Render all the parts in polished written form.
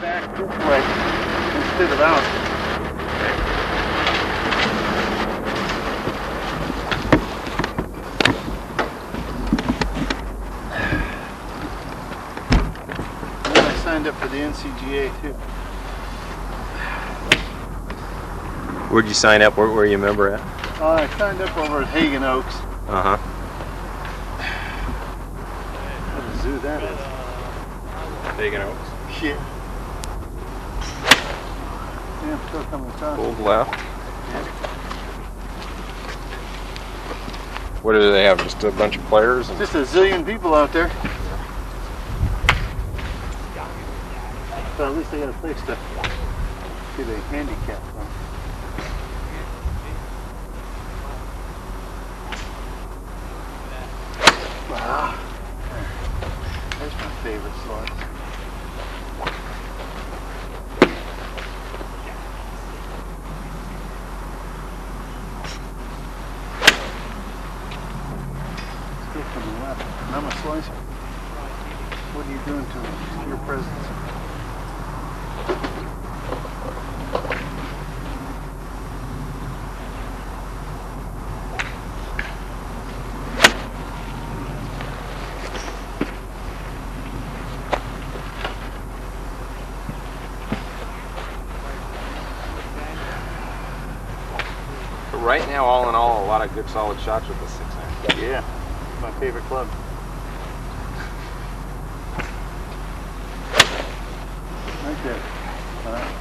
back this way instead of out. And I signed up for the NCGA too. Where'd you sign up? Where were you a member at? I signed up over at Hagen Oaks. Uh-huh. What a zoo that is. Hagen Oaks. Shit. Yeah, I'm still coming across. Pulled left. What do they have? Just a bunch of players? Just a zillion people out there. But at least they got a place to see the handicap from. Wow. There's my favorite slot. Still coming left. Now my slicer. What are you doing to your presence? Right now, all in all, a lot of good solid shots with the 6-iron. Yeah, my favorite club. Right there.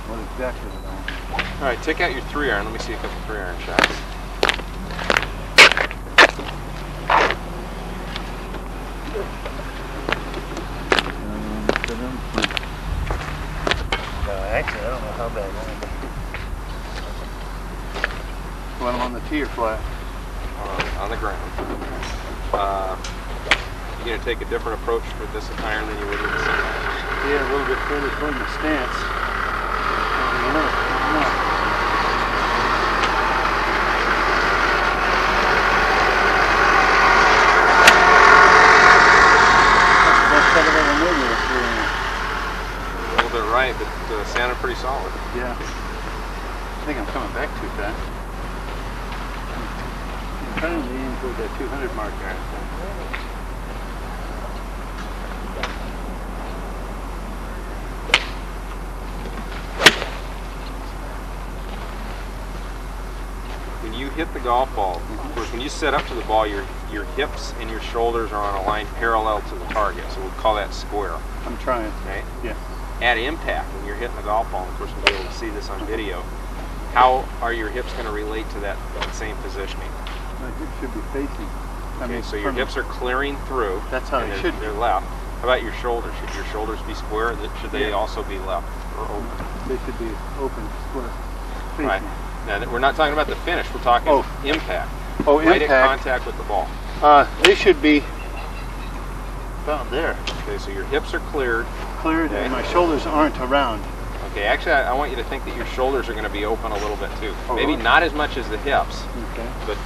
What exactly is it on? All right, take out your 3-iron. Let me see a couple 3-iron shots. Actually, I don't know how bad that is. You want them on the tee or flat? On the ground. You're going to take a different approach with this iron than you would with the 6-iron? Yeah, a little bit further toward the stance. A little bit right, but sounded pretty solid. Yeah. I think I'm coming back too fast. I'm trying to aim toward that 200 mark there. When you hit the golf ball, of course, when you set up to the ball, your hips and your shoulders are on a line parallel to the target, so we'll call that square. I'm trying. Okay? Yeah. At impact, when you're hitting the golf ball, of course, we'll be able to see this on video, how are your hips going to relate to that same positioning? My hips should be facing. Okay, so your hips are clearing through. That's how they should be. They're left. How about your shoulders? Should your shoulders be square, or should they also be left or open? They should be open, square, facing. Right. Now, we're not talking about the finish. We're talking impact. Oh, right impact. at contact with the ball. They should be about there. Okay, so your hips are cleared. Cleared, Okay. and my shoulders aren't around. Okay, actually, I want you to think that your shoulders are going to be open a little bit too. Oh, Maybe really? not as much as the hips. Okay. But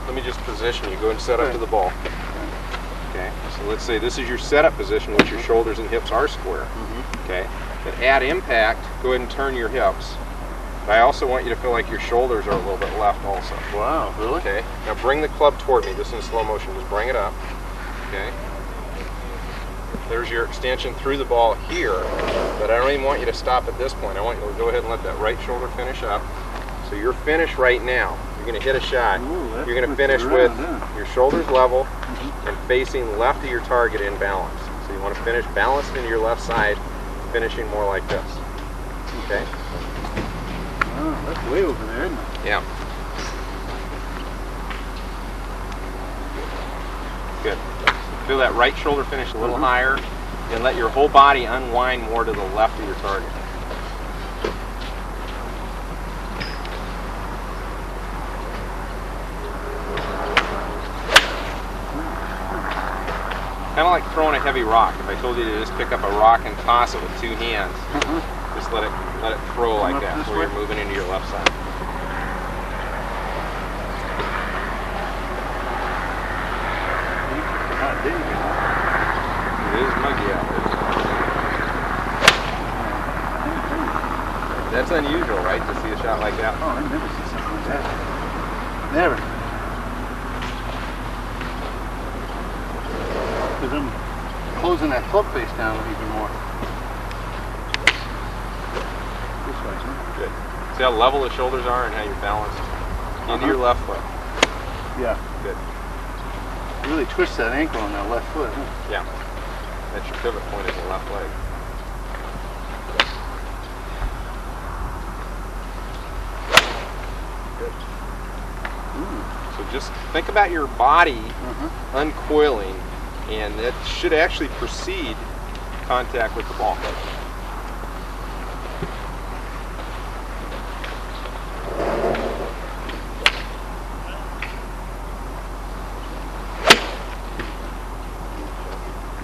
let me just position you. Go ahead and set up to the ball. Okay. So let's say this is your setup position, which your shoulders and hips are square. Okay. But at impact, go ahead and turn your hips. But I also want you to feel like your shoulders are a little bit left also. Wow, really? Okay. Now bring the club toward me. This is in slow motion. Just bring it up. Okay. There's your extension through the ball here, but I don't even want you to stop at this point. I want you to go ahead and let that right shoulder finish up. So your finish right now, you're going to hit a shot. Ooh, you're going to finish with your shoulders level and facing left of your target in balance. So you want to finish balanced into your left side, finishing more like this. Okay? Oh, that's way over there, isn't it? Yeah. Good. Feel that right shoulder finish a little higher, and let your whole body unwind more to the left of your target. Kind of like throwing a heavy rock. If I told you to just pick up a rock and toss it with 2 hands, just let it throw like that, where you're moving into your left side. It is muggy out there. That's unusual, right, to see a shot like that? Oh, I never see something like that. Never. Because I'm closing that club face down even more. This way, huh? Good. See how level the shoulders are and how you're balanced? Into your left foot. Yeah. Good. You really twist that ankle on that left foot, huh? Yeah. That's your pivot point is the left leg. Good. Ooh. So just think about your body uncoiling, and that should actually precede contact with the ball.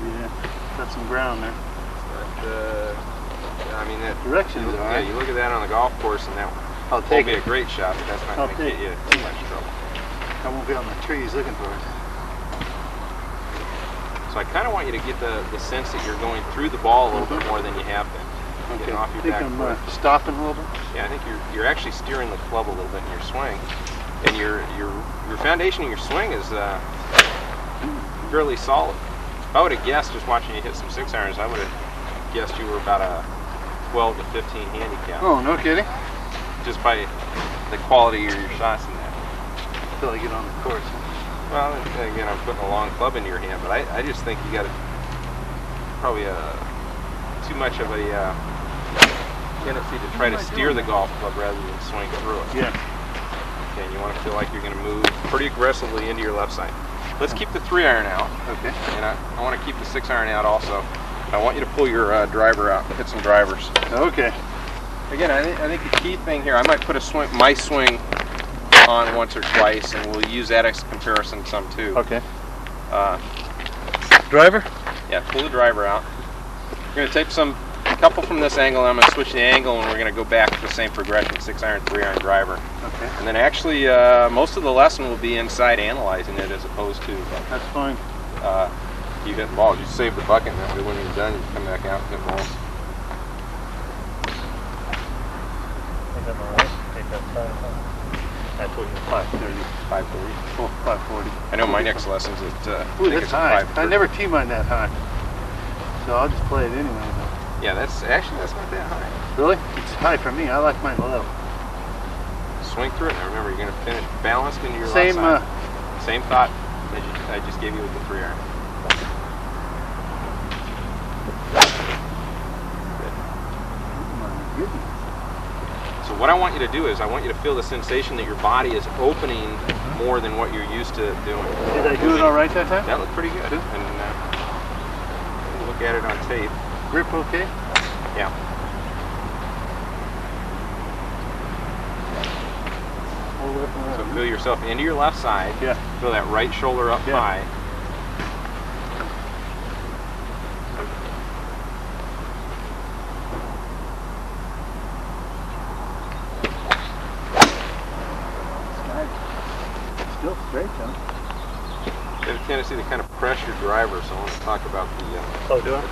Yeah, got some ground there. I mean, that Direction's all right. Yeah, you look at that on the golf course, and that I'll will take be it. a great shot, but that's not I'll going to take get you too much trouble. I won't be on the trees looking for it. So I kind of want you to get the sense that you're going through the ball a little bit more than you have been. Okay. Getting off your I think back I'm foot. stopping a little bit. Yeah, I think you're actually steering the club a little bit in your swing, and your foundation in your swing is fairly solid. If I would have guessed just watching you hit some 6-irons, I would have guessed you were about a 12 to 15 handicap. Oh, no kidding. Just by the quality of your shots in that. Until I get on the course. Huh? Well, again, I'm putting a long club into your hand, but I just think you got probably too much of a tendency to try to steer the golf club rather than swing through it. Yeah. Okay, and you want to feel like you're going to move pretty aggressively into your left side. Let's keep the 3-iron out. Okay. And I want to keep the 6-iron out also. I want you to pull your driver out, hit some drivers. Okay. Again, I think the key thing here, I might put my swing on once or twice, and we'll use that as comparison some too. Okay. Driver? Yeah, pull the driver out. We're going to take a couple from this angle, and I'm going to switch the angle, and we're going to go back to the same progression, 6-iron, 3-iron driver. Okay. And then actually, most of the lesson will be inside analyzing it as opposed to That's fine. you hit the ball. You save the bucket, and then when you're done, you come back out and hit balls. That's what you're 530. 540. Oh, 540. I know my next lesson's at, I Ooh, think that's it's high. at 530. I never tee mine that high. So I'll just play it anyway. Yeah, that's not that high. Really? It's high for me. I like mine low. Swing through it. Now remember, you're going to finish balanced into your Same, left side. Same thought that I just gave you with the 3-iron. So what I want you to do is I want you to feel the sensation that your body is opening more than what you're used to doing. Did I do it all right that time? That looked pretty good. Good. And look at it on tape. Grip okay? Yeah. All the way up and So around. feel yourself into your left side. Yeah. Feel that right shoulder up Yeah. high. Still straight, John. You have a tendency to kind of press your driver, so I want to talk about the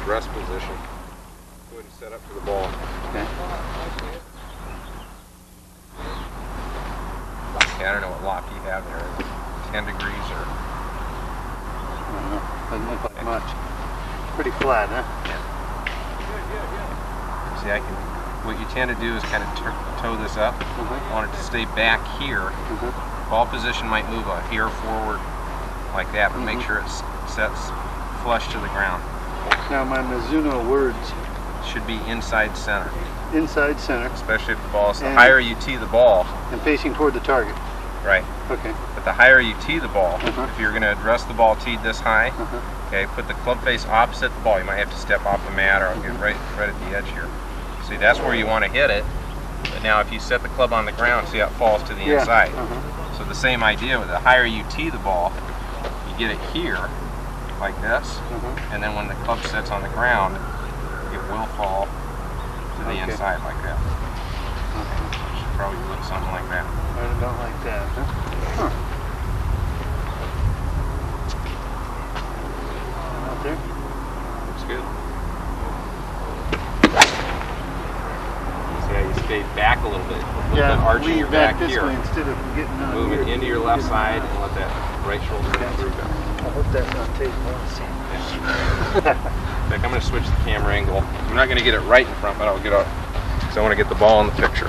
address position. Go ahead and set up for the ball. Okay. Okay, I don't know what lock you have there. 10 degrees or... I don't know. Doesn't look like much. Pretty flat, huh? See, what you tend to do is kind of toe this up. I want it to stay back here. Ball position might move a hair forward like that, but make sure it sets flush to the ground. Now my Mizuno words. Should be inside center. Inside center. Especially if the ball is the higher you tee the ball. And facing toward the target. Right. Okay. But the higher you tee the ball, if you're going to address the ball teed this high, okay, put the club face opposite the ball. You might have to step off the mat, or I'll get right at the edge here. See, that's where you want to hit it. But now if you set the club on the ground, see how it falls to the inside. So the same idea, with the higher you tee the ball, you get it here, like this, and then when the club sets on the ground, it will fall to the inside like that. It should probably look something like that. I don't like that, huh? Out there? Looks good. See how you stayed little bit arching lean your back this here. way instead of getting on Moving here. into your left side and let that right shoulder go through. I hope that's not tape. I want to see. In fact, I'm going to switch the camera angle. I'm not going to get it right in front, but I'll get up because I want to get the ball in the picture.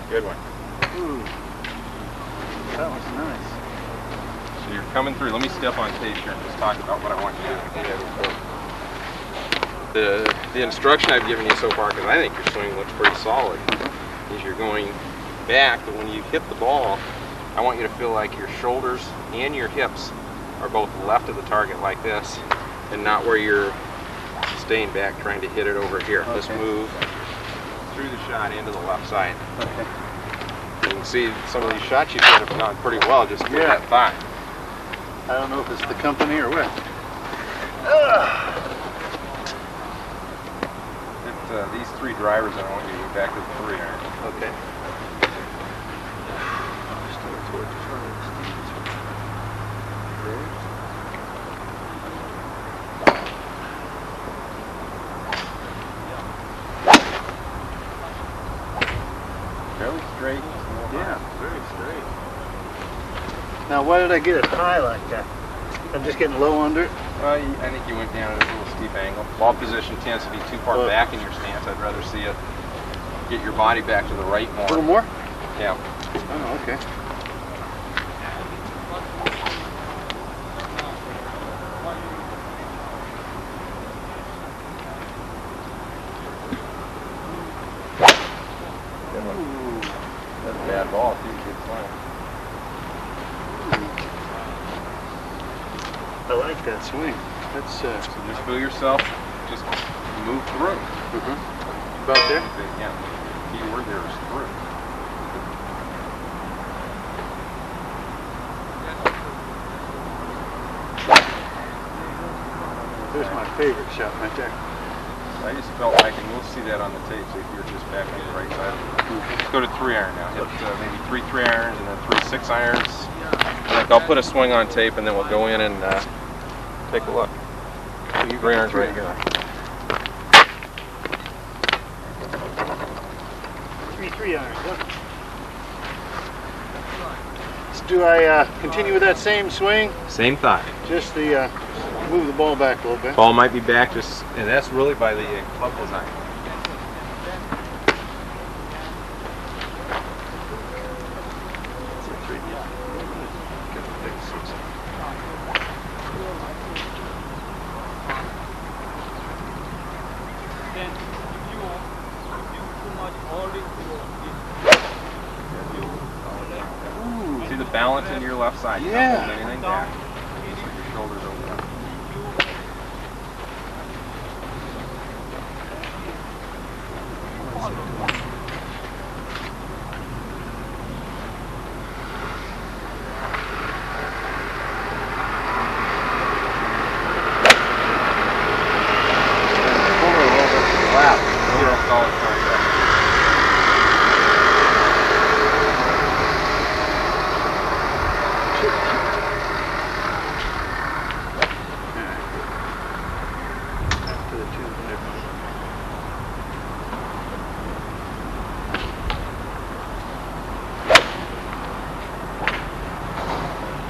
Good one. Ooh, that was nice. So you're coming through. Let me step on tape here and just talk about what I want you to do. The instruction I've given you so far, because I think your swing looks pretty solid, is you're going back, but when you hit the ball, I want you to feel like your shoulders and your hips are both left of the target like this, and not where you're staying back trying to hit it over here. Okay. Just move through the shot into the left side. Okay. You can see some of these shots you've hit have gone pretty well just with that thigh. I don't know if it's the company or what. These three drivers, I want you to get back to the 3-iron. Okay. Fairly straight. Yeah, very straight. Now, why did I get it high like that? I'm just getting low under it? Well, I think you went down at a little steep angle. Ball position tends to be too far back in your stance. I'd rather see it get your body back to the right more. A little more? Yeah. Oh, okay. Good one. That's a bad ball, too. Good swing. I like that swing. That's So just feel yourself, just move through. about there. Yeah, the key word there is through. There's my favorite shot right there. I just felt like, and we'll see that on the tape, so if you're just back on the right side. Let's go to 3-iron now. Hit maybe 3 3-irons and then 3 6-irons. I think I'll put a swing on tape and then we'll go in and take a look. 3-irons right here. 3 irons, huh? So do I continue with that same swing? Same thigh. Just the move the ball back a little bit. Ball might be back just, and that's really by the club design. See the balance in your left side. You're not holding anything back. Just let your shoulders open up.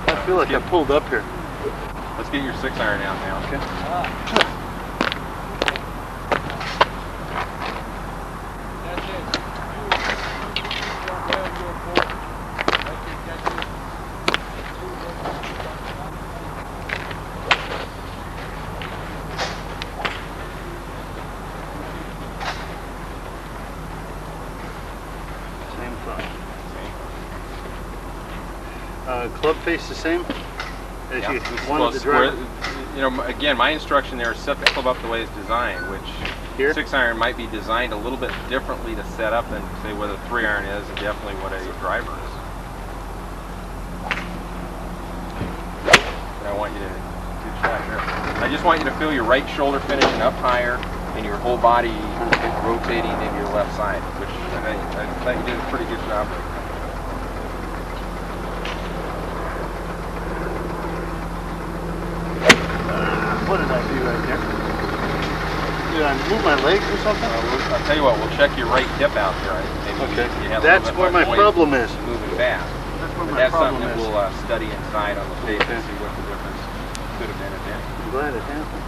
I feel like I pulled up here. Let's get your 6-iron out now. Okay. Same thought. Club face the same as you wanted the driver? You know, again, my instruction there is set the club up the way it's designed, which Here? 6-iron might be designed a little bit differently to set up than, say, what a 3-iron is and definitely what a driver is. And I want you to, good shot here. I just want you to feel your right shoulder finishing up higher and your whole body rotating into your left side, which I thought you did a pretty good job right there. What did I do right there? Did I I move my legs or something? I'll tell you what, we'll check your right hip out there. Maybe Okay. you have a That's little bit where more my voice problem is. Moving fast. That's where But my that's problem something that is. we'll study inside on the tape and see what the difference could have been if any. I'm glad it happened.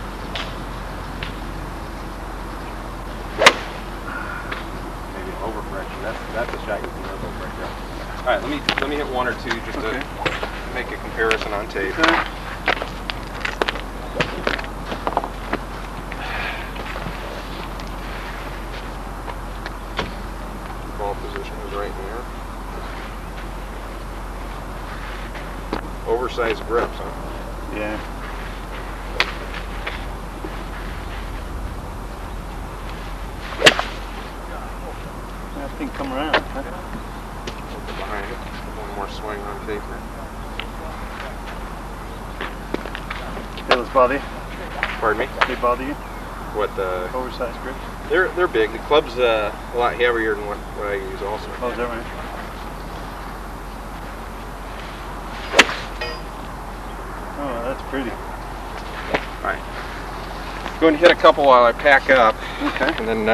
Maybe an overcorrection. That's a shot you can live over right there. All right, let me hit one or two just to make a comparison on tape. Okay. Ball position is right here. Oversized grips, huh? Yeah. That thing come around, huh? Behind it. One more swing on tape here. Those bother you? Pardon me? They bother you? What the? Oversized grips? They're big. The club's a lot heavier than what I use also. Oh, is that right? Oh, that's pretty. All right. Go and hit a couple while I pack up. Okay. And then